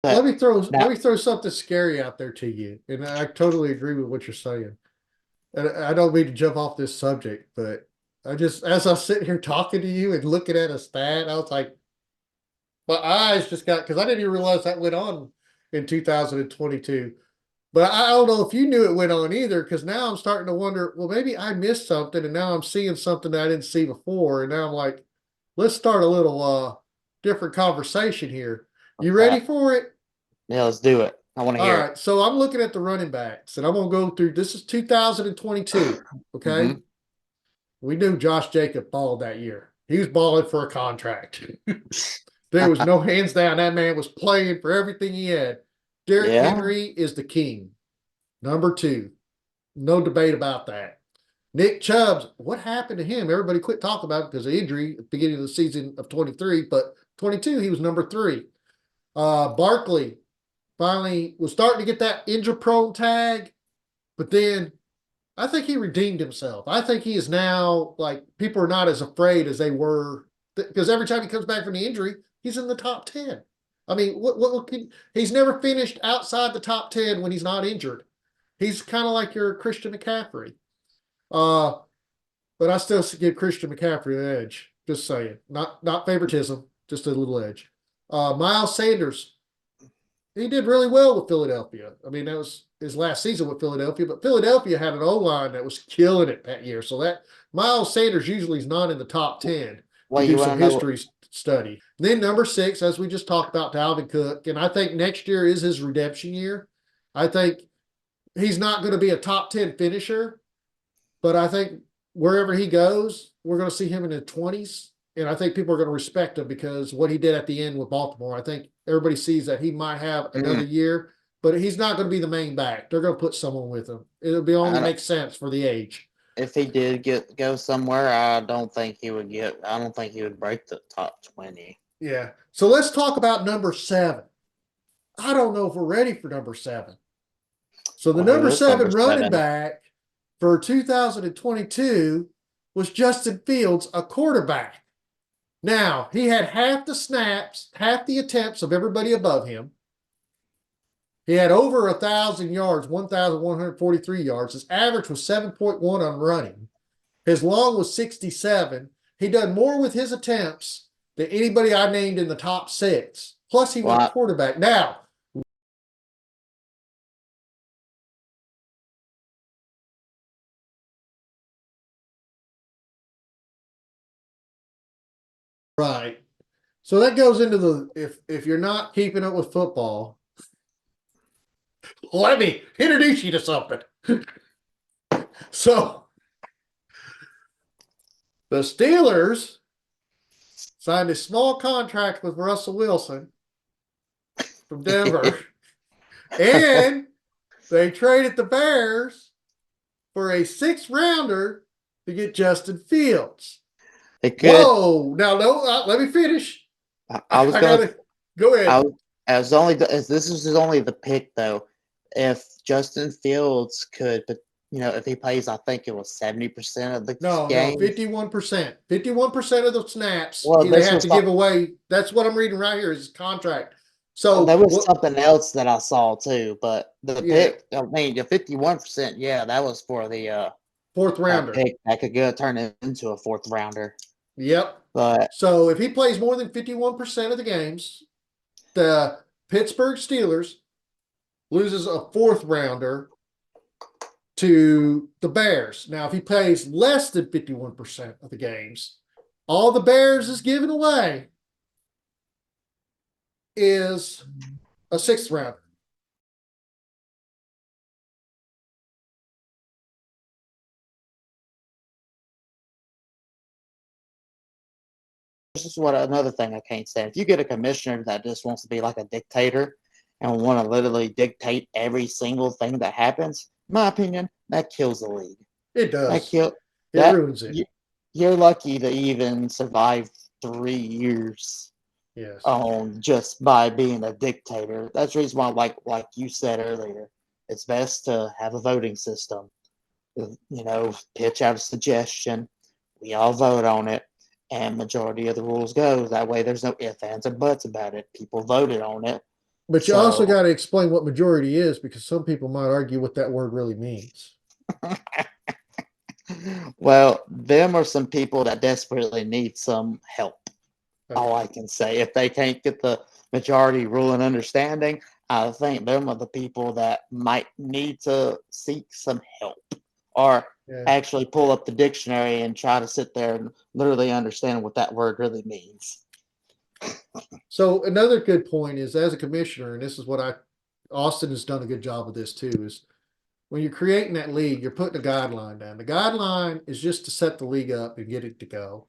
Let But me throw now, let me throw something scary out there to you, and I totally agree with what you're saying. And I don't mean to jump off this subject, but I just as I was sitting here talking to you and looking at a stat, I was like, my eyes just got because I didn't even realize that went on in 2022. But I don't know if you knew it went on either, because now I'm starting to wonder, well, maybe I missed something and now I'm seeing something that I didn't see before. And now I'm like, let's start a little different conversation here. You okay, ready for it? yeah, let's do it. I want to All hear it. right. So I'm looking at the running backs and I'm gonna go through this is 2022. Okay. Hmm. We knew Josh Jacob balled that year. He was balling for a contract. There was no hands down. That man was playing for everything he had. Derrick Yeah. Henry is the king. Number two. No debate about that. Nick Chubb's, what happened to him? Everybody quit talking about it because of injury at the beginning of the season of 23, but 22, he was number three. Barkley finally was starting to get that injury prone tag, but then I think he redeemed himself. I think he is now like people are not as afraid as they were because every time he comes back from the injury, he's in the top 10. I mean, he's never finished outside the top 10 when he's not injured. He's kind of like your Christian McCaffrey. Uh, but I still give Christian McCaffrey an edge. Just saying, not favoritism, just a little edge. Miles Sanders, he did really well with Philadelphia. I mean, that was his last season with Philadelphia, but Philadelphia had an O line that was killing it that year. So that Miles Sanders usually is not in the top 10 if you Well, do you want some to know? history study. And then number six, as we just talked about, Dalvin Cook, and I think next year is his redemption year. I think he's not going to be a top 10 finisher, but I think wherever he goes, we're going to see him in the 20s. And I think people are going to respect him because what he did at the end with Baltimore, I think everybody sees that he might have another Mm, year, but he's not going to be the main back. They're going to put someone with him. It'll be only I don't, make sense for the age. if he did go somewhere, I don't think he would get. I don't think he would break the top 20. Yeah. So let's talk about number seven. I don't know if we're ready for number seven. So the Well, who number is number seven running 7? back for 2022 was Justin Fields, a quarterback. Now, he had half the snaps, half the attempts of everybody above him. He had over 1,000 yards, 1,143 yards. His average was 7.1 on running. His long was 67. He done more with his attempts than anybody I named in the top six. Plus, he was a Well, quarterback. Now, right. So that goes into the if you're not keeping up with football, let me introduce you to something. So the Steelers signed a small contract with Russell Wilson from Denver, and they traded the Bears for a sixth rounder to get Justin Fields. it could. Whoa! Now, no, let me finish. I was I gonna. gotta go I ahead. was, as only as this is only the pick though. If Justin Fields could, if he plays, I think it was 70% of the No, games. 51%. 51% of the snaps Well, they this have was to some- give away. That's what I'm reading right here is his contract. So there was what? something else that I saw too, but the Yeah, pick. I mean, the 51%. Yeah, that was for the fourth rounder. pick that could go turn it into a fourth rounder. Yep. But So if he plays more than 51% of the games, the Pittsburgh Steelers loses a fourth rounder to the Bears. Now, if he plays less than 51% of the games, all the Bears is giving away is a sixth rounder. this is what another thing I can't say. If you get a commissioner that just wants to be like a dictator and want to literally dictate every single thing that happens, in my opinion, that kills the league. It That does. kill It that ruins it. you, you're lucky to even survive 3 years Yes. on just by being a dictator. That's the reason why, like you said earlier, it's best to have a voting system. Pitch out a suggestion, we all vote on it, and majority of the rules goes. That way, there's no ifs, ands, or buts about it. People voted on it. But you also So, got to explain what majority is, because some people might argue what that word really means. well, them are some people that desperately need some help. All Okay. I can say. If they can't get the majority rule and understanding, I think them are the people that might need to seek some help or Yeah. actually pull up the dictionary and try to sit there and literally understand what that word really means. So another good point is, as a commissioner, and this is what Austin has done a good job of this too, is when you're creating that league, you're putting a guideline down. The guideline is just to set the league up and get it to go.